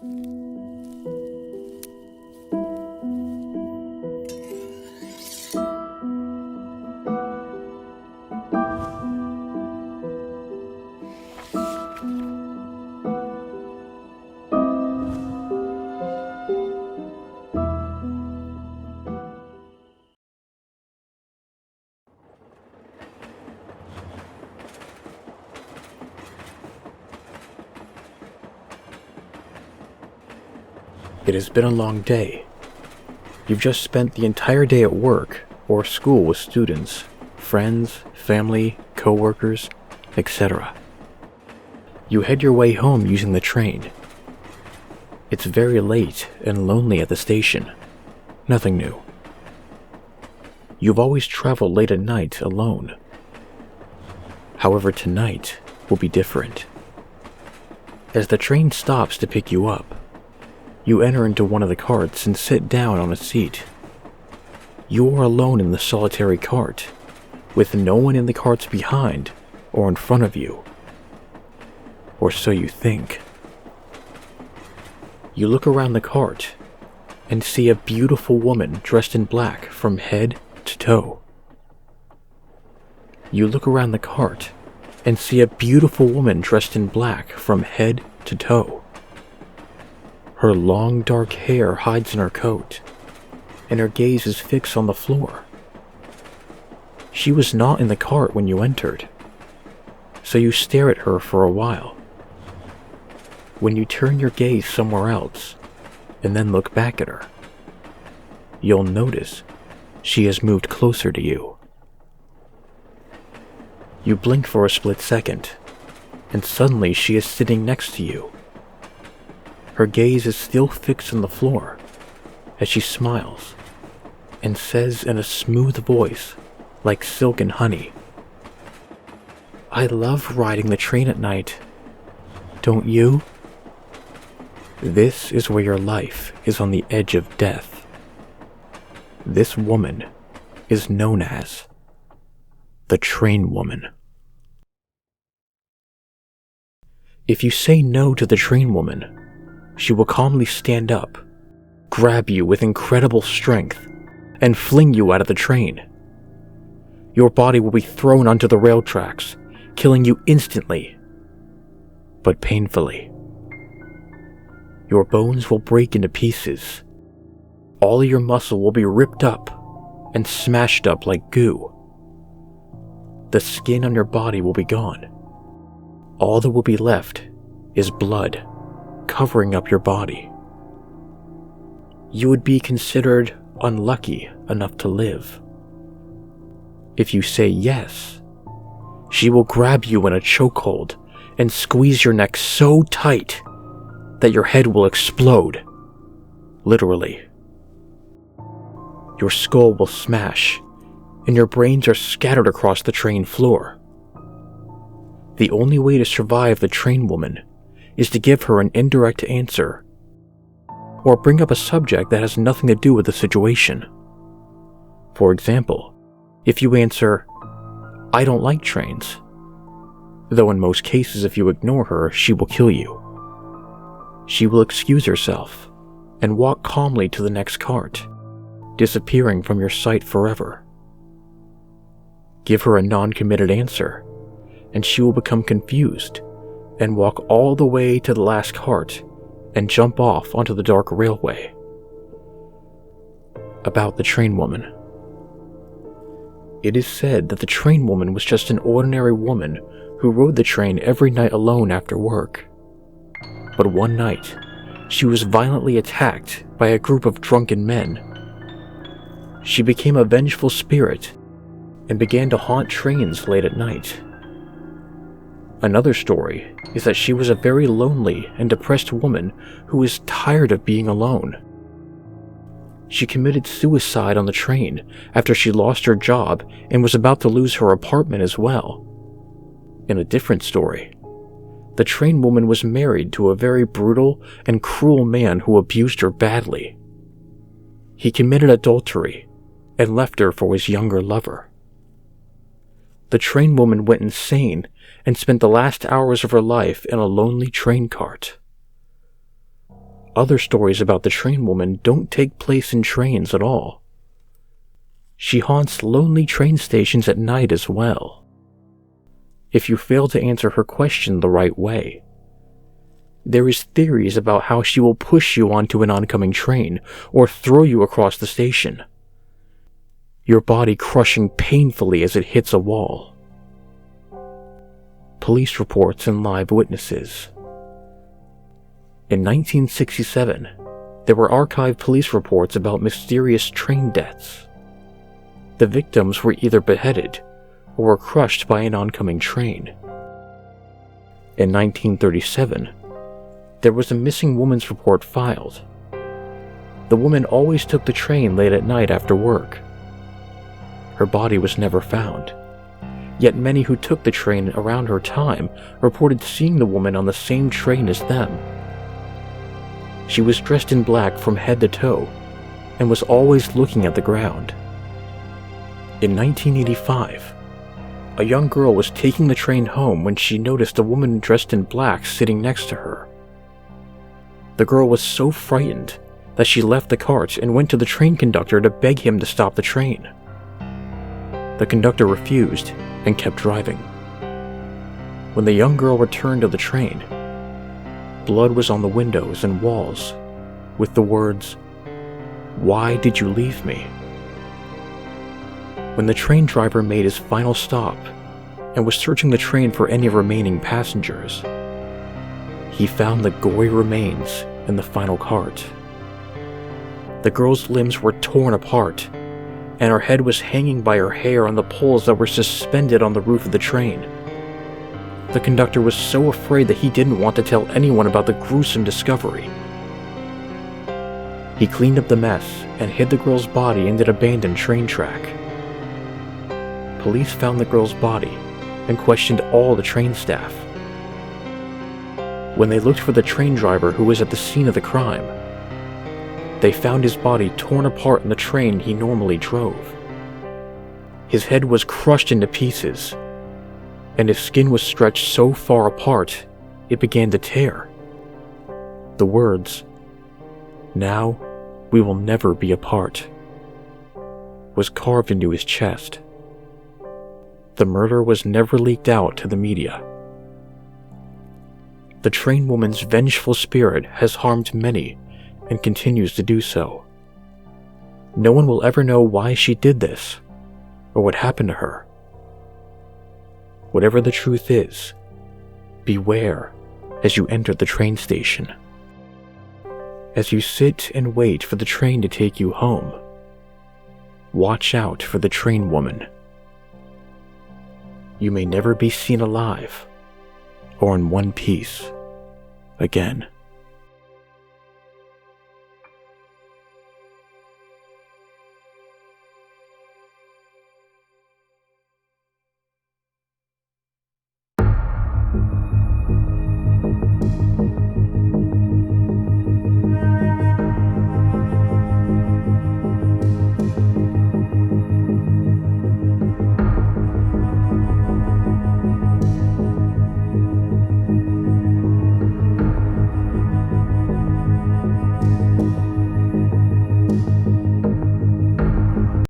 It has been a long day. You've just spent the entire day at work or school with students, friends, family, co-workers, etc. You head your way home using the train. It's very late and lonely at the station. Nothing new. You've always traveled late at night alone. However, tonight will be different. As the train stops to pick you up, you enter into one of the carts and sit down on a seat. You are alone in the solitary cart, with no one in the carts behind or in front of you. Or so you think. You look around the cart and see a beautiful woman dressed in black from head to toe. You look around the cart and see a beautiful woman dressed in black from head to toe. Her long dark hair hides in her coat, and her gaze is fixed on the floor. She was not in the cart when you entered, so you stare at her for a while. When you turn your gaze somewhere else, and then look back at her, you'll notice she has moved closer to you. You blink for a split second, and suddenly she is sitting next to you. Her gaze is still fixed on the floor as she smiles and says in a smooth voice like silk and honey, "I love riding the train at night. Don't you?" This is where your life is on the edge of death. This woman is known as the Train Woman. If you say no to the Train Woman, she will calmly stand up, grab you with incredible strength, and fling you out of the train. Your body will be thrown onto the rail tracks, killing you instantly, but painfully. Your bones will break into pieces. All of your muscle will be ripped up and smashed up like goo. The skin on your body will be gone. All that will be left is blood covering up your body. You would be considered unlucky enough to live. If you say yes, she will grab you in a chokehold and squeeze your neck so tight that your head will explode. Literally. Your skull will smash, and your brains are scattered across the train floor. The only way to survive the Train Woman is to give her an indirect answer, or bring up a subject that has nothing to do with the situation. For example, if you answer, "I don't like trains," though in most cases if you ignore her, she will kill you. She will excuse herself and walk calmly to the next cart, disappearing from your sight forever. Give her a non-committed answer, and she will become confused and walk all the way to the last cart and jump off onto the dark railway. About the Train Woman. It is said that the Train Woman was just an ordinary woman who rode the train every night alone after work. But one night, she was violently attacked by a group of drunken men. She became a vengeful spirit and began to haunt trains late at night. Another story is that she was a very lonely and depressed woman who was tired of being alone. She committed suicide on the train after she lost her job and was about to lose her apartment as well. In a different story, the Train Woman was married to a very brutal and cruel man who abused her badly. He committed adultery and left her for his younger lover. The Train Woman went insane and spent the last hours of her life in a lonely train cart. other stories about the train woman don't take place in trains at all. She haunts lonely train stations at night as well. If you fail to answer her question the right way, there is theories about how she will push you onto an oncoming train or throw you across the station, your body crushing painfully as it hits a wall. Police reports and live witnesses. In 1967, there were archived police reports about mysterious train deaths. The victims were either beheaded or were crushed by an oncoming train. In 1937, there was a missing woman's report filed. The woman always took the train late at night after work. Her body was never found, yet many who took the train around her time reported seeing the woman on the same train as them. She was dressed in black from head to toe and was always looking at the ground. In 1985, a young girl was taking the train home when she noticed a woman dressed in black sitting next to her. The girl was so frightened that she left the cart and went to the train conductor to beg him to stop the train. The conductor refused and kept driving. When the young girl returned to the train, blood was on the windows and walls, with the words, "Why did you leave me?" When the train driver made his final stop and was searching the train for any remaining passengers, he found the gory remains in the final cart. The girl's limbs were torn apart, and her head was hanging by her hair on the poles that were suspended on the roof of the train. The conductor was so afraid that he didn't want to tell anyone about the gruesome discovery. He cleaned up the mess and hid the girl's body in an abandoned train track. Police found the girl's body and questioned all the train staff. When they looked for the train driver who was at the scene of the crime, they found his body torn apart in the train he normally drove. His head was crushed into pieces, and his skin was stretched so far apart it began to tear. The words, "Now we will never be apart," was carved into his chest. The murder was never leaked out to the media. The train woman's vengeful spirit has harmed many and continues to do so. No one will ever know why she did this or what happened to her. Whatever the truth is, beware as you enter the train station. As you sit and wait for the train to take you home, watch out for the train woman. You may never be seen alive or in one piece again.